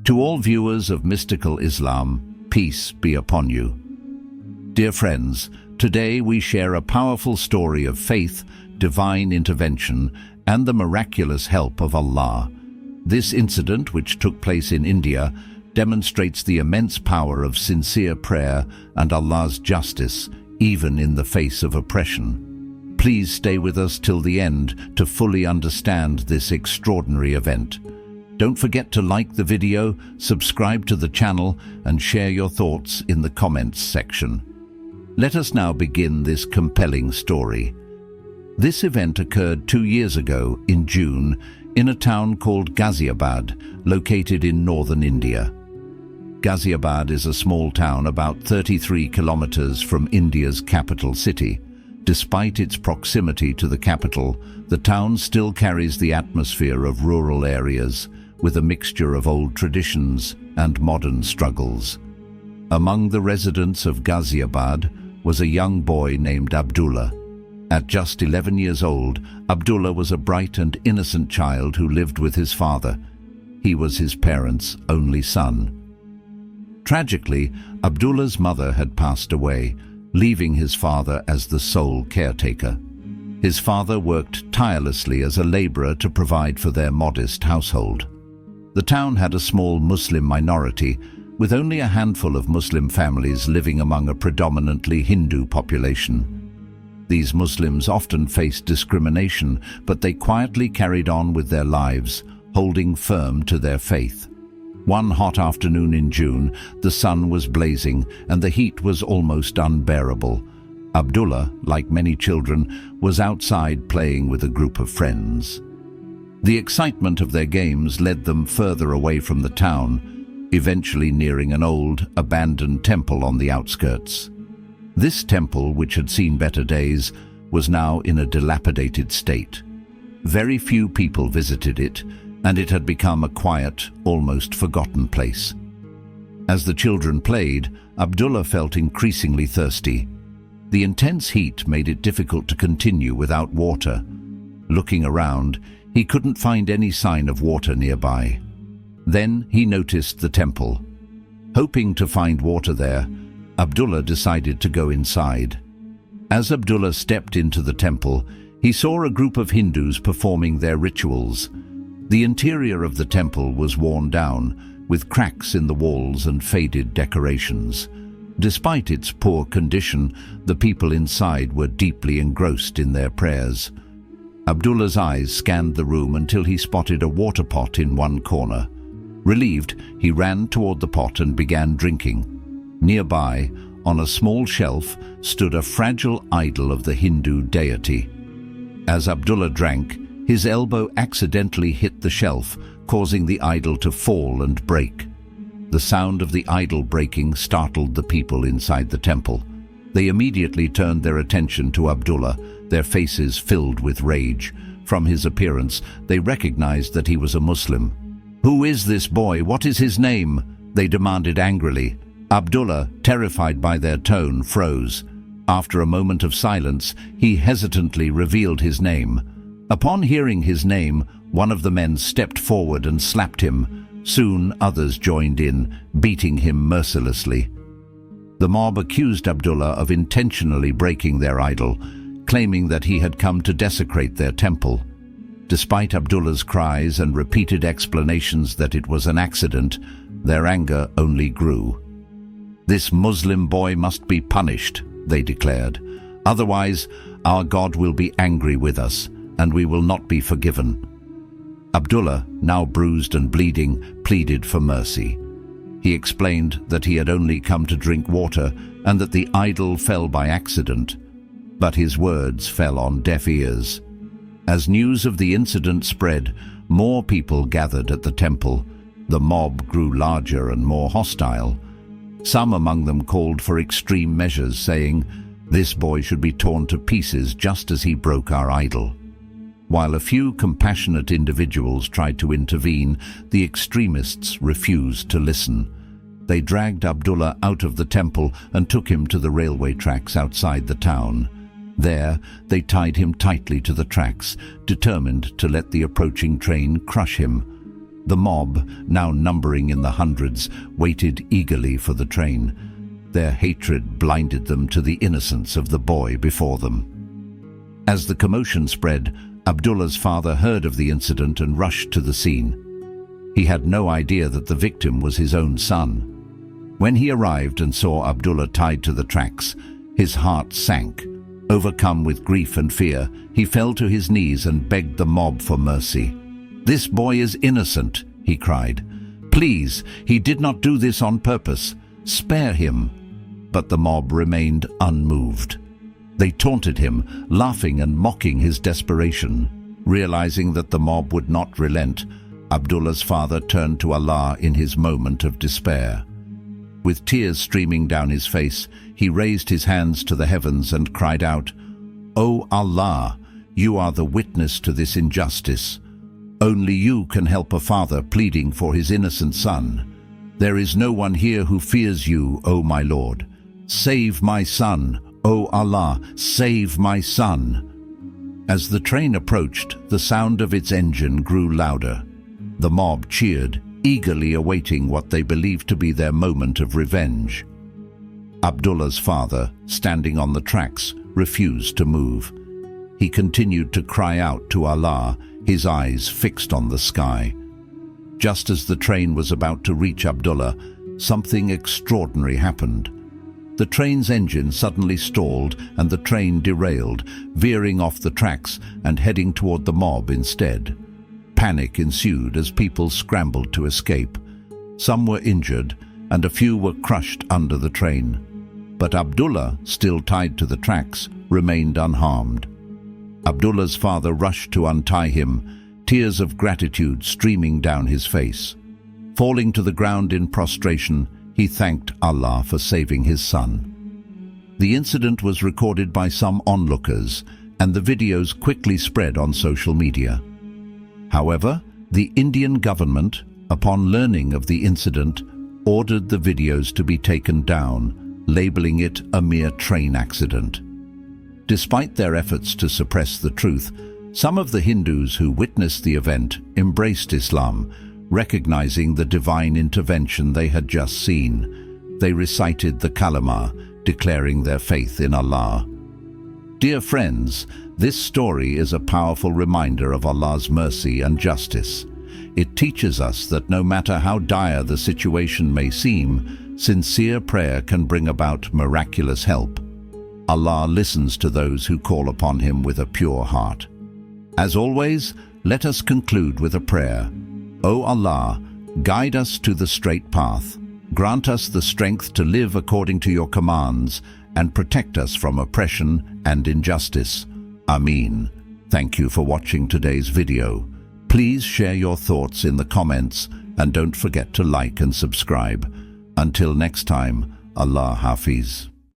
To all viewers of mystical Islam, peace be upon you. Dear friends, today we share a powerful story of faith, divine intervention, and the miraculous help of Allah. This incident, which took place in India, demonstrates the immense power of sincere prayer and Allah's justice, even in the face of oppression. Please stay with us till the end to fully understand this extraordinary event. Don't forget to like the video, subscribe to the channel, and share your thoughts in the comments section. Let us now begin this compelling story. This event occurred 2 years ago in June in a town called Ghaziabad, located in northern India. Ghaziabad is a small town about 33 kilometers from India's capital city. Despite its proximity to the capital, the town still carries the atmosphere of rural areas, with a mixture of old traditions and modern struggles. Among the residents of Ghaziabad was a young boy named Abdullah. At just 11 years old, Abdullah was a bright and innocent child who lived with his father. He was his parents' only son. Tragically, Abdullah's mother had passed away, leaving his father as the sole caretaker. His father worked tirelessly as a laborer to provide for their modest household. The town had a small Muslim minority, with only a handful of Muslim families living among a predominantly Hindu population. These Muslims often faced discrimination, but they quietly carried on with their lives, holding firm to their faith. One hot afternoon in June, the sun was blazing and the heat was almost unbearable. Abdullah, like many children, was outside playing with a group of friends. The excitement of their games led them further away from the town, eventually nearing an old, abandoned temple on the outskirts. This temple, which had seen better days, was now in a dilapidated state. Very few people visited it, and it had become a quiet, almost forgotten place. As the children played, Abdullah felt increasingly thirsty. The intense heat made it difficult to continue without water. Looking around, he couldn't find any sign of water nearby. Then he noticed the temple. Hoping to find water there, Abdullah decided to go inside. As Abdullah stepped into the temple, he saw a group of Hindus performing their rituals. The interior of the temple was worn down, with cracks in the walls and faded decorations. Despite its poor condition, the people inside were deeply engrossed in their prayers. Abdullah's eyes scanned the room until he spotted a water pot in one corner. Relieved, he ran toward the pot and began drinking. Nearby, on a small shelf, stood a fragile idol of the Hindu deity. As Abdullah drank, his elbow accidentally hit the shelf, causing the idol to fall and break. The sound of the idol breaking startled the people inside the temple. They immediately turned their attention to Abdullah, their faces filled with rage. From his appearance, they recognized that he was a Muslim. "Who is this boy? What is his name?" they demanded angrily. Abdullah, terrified by their tone, froze. After a moment of silence, he hesitantly revealed his name. Upon hearing his name, one of the men stepped forward and slapped him. Soon others joined in, beating him mercilessly. The mob accused Abdullah of intentionally breaking their idol, claiming that he had come to desecrate their temple. Despite Abdullah's cries and repeated explanations that it was an accident, their anger only grew. "This Muslim boy must be punished," they declared. "Otherwise, our God will be angry with us, and we will not be forgiven." Abdullah, now bruised and bleeding, pleaded for mercy. He explained that he had only come to drink water and that the idol fell by accident. But his words fell on deaf ears. As news of the incident spread, more people gathered at the temple. The mob grew larger and more hostile. Some among them called for extreme measures, saying, "This boy should be torn to pieces just as he broke our idol." While a few compassionate individuals tried to intervene, the extremists refused to listen. They dragged Abdullah out of the temple and took him to the railway tracks outside the town. There, they tied him tightly to the tracks, determined to let the approaching train crush him. The mob, now numbering in the hundreds, waited eagerly for the train. Their hatred blinded them to the innocence of the boy before them. As the commotion spread, Abdullah's father heard of the incident and rushed to the scene. He had no idea that the victim was his own son. When he arrived and saw Abdullah tied to the tracks, his heart sank. Overcome with grief and fear, he fell to his knees and begged the mob for mercy. "This boy is innocent," he cried. "Please, he did not do this on purpose. Spare him." But the mob remained unmoved. They taunted him, laughing and mocking his desperation. Realizing that the mob would not relent, Abdullah's father turned to Allah in his moment of despair. With tears streaming down his face, he raised his hands to the heavens and cried out, "O Allah, you are the witness to this injustice. Only you can help a father pleading for his innocent son. There is no one here who fears you, O my Lord. Save my son, O Allah, save my son." As the train approached, the sound of its engine grew louder. The mob cheered, eagerly awaiting what they believed to be their moment of revenge. Abdullah's father, standing on the tracks, refused to move. He continued to cry out to Allah, his eyes fixed on the sky. Just as the train was about to reach Abdullah, something extraordinary happened. The train's engine suddenly stalled and the train derailed, veering off the tracks and heading toward the mob instead. Panic ensued as people scrambled to escape. Some were injured and a few were crushed under the train. But Abdullah, still tied to the tracks, remained unharmed. Abdullah's father rushed to untie him, tears of gratitude streaming down his face. Falling to the ground in prostration, he thanked Allah for saving his son. The incident was recorded by some onlookers, and the videos quickly spread on social media. However, the Indian government, upon learning of the incident, ordered the videos to be taken down, labeling it a mere train accident. Despite their efforts to suppress the truth, some of the Hindus who witnessed the event embraced Islam, recognizing the divine intervention they had just seen. They recited the kalima, declaring their faith in Allah. Dear friends, this story is a powerful reminder of Allah's mercy and justice. It teaches us that no matter how dire the situation may seem, sincere prayer can bring about miraculous help. Allah listens to those who call upon Him with a pure heart. As always, let us conclude with a prayer. O Allah, guide us to the straight path. Grant us the strength to live according to your commands and protect us from oppression and injustice. Ameen. Thank you for watching today's video. Please share your thoughts in the comments and don't forget to like and subscribe. Until next time, Allah Hafiz.